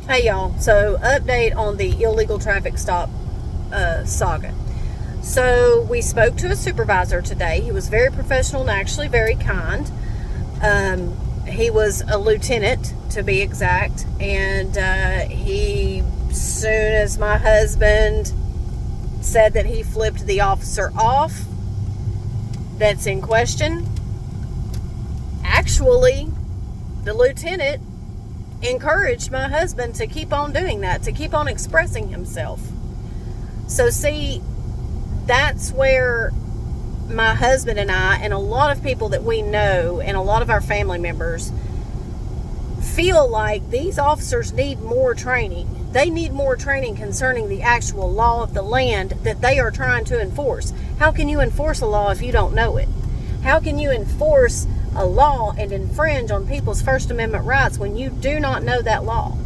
Hey y'all, so update on the illegal traffic stop saga. So we spoke to a supervisor today. He was very professional and actually very kind. He was a lieutenant, to be exact, and soon as my husband said that he flipped the officer off that's in question, actually the lieutenant encouraged my husband to keep on doing that, to keep on expressing himself. So see, that's where my husband and I and a lot of people that we know and a lot of our family members feel like these officers need more training. They need more training concerning the actual law of the land that they are trying to enforce. How can you enforce a law if you don't know it? How can you enforce a law and infringe on people's First Amendment rights when you do not know that law?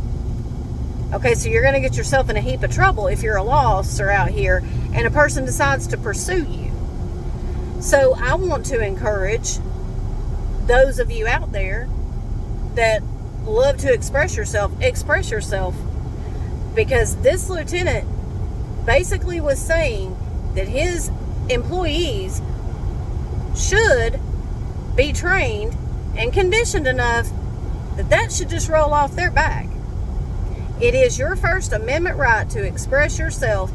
Okay, so you're going to get yourself in a heap of trouble if you're a law officer out here and a person decides to pursue you. So I want to encourage those of you out there that love to express yourself, because this lieutenant basically was saying that his employees should be trained and conditioned enough that should just roll off their back. It is your First Amendment right to express yourself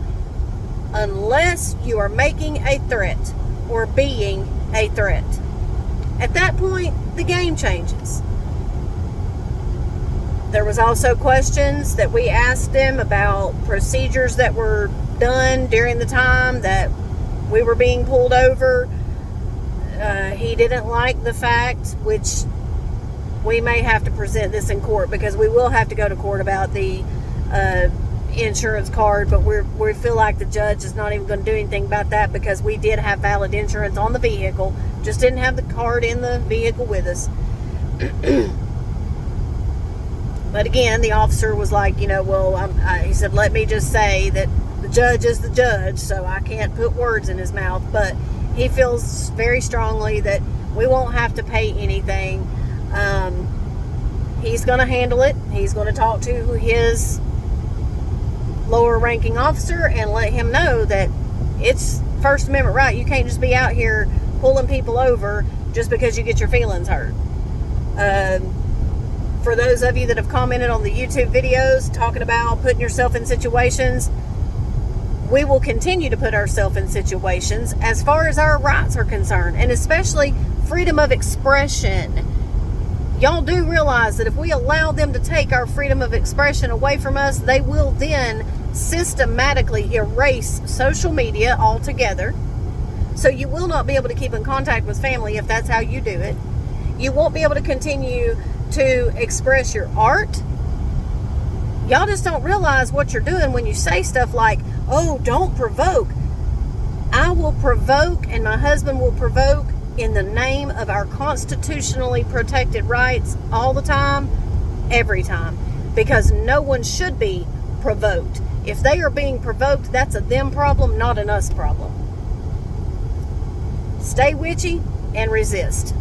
unless you are making a threat or being a threat. At that point, the game changes. There was also questions that we asked him about procedures that were done during the time that we were being pulled over. He didn't like the fact, which we may have to present this in court because we will have to go to court about the insurance card, but we feel like the judge is not even going to do anything about that because we did have valid insurance on the vehicle, just didn't have the card in the vehicle with us. But again, the officer was like, he said, let me just say that the judge is the judge, so I can't put words in his mouth, but he feels very strongly that we won't have to pay anything. He's going to handle it. He's going to talk to his lower ranking officer and let him know that it's First Amendment right. You can't just be out here pulling people over just because you get your feelings hurt. For those of you that have commented on the YouTube videos talking about putting yourself in situations, we will continue to put ourselves in situations as far as our rights are concerned, and especially freedom of expression. Y'all do realize that if we allow them to take our freedom of expression away from us, they will then systematically erase social media altogether. So you will not be able to keep in contact with family if that's how you do it. You won't be able to continue to express your art. Y'all just don't realize what you're doing when you say stuff like, oh, don't provoke. I will provoke and my husband will provoke in the name of our constitutionally protected rights all the time, every time, because no one should be provoked. If they are being provoked, that's a them problem, not an us problem. Stay witchy and resist.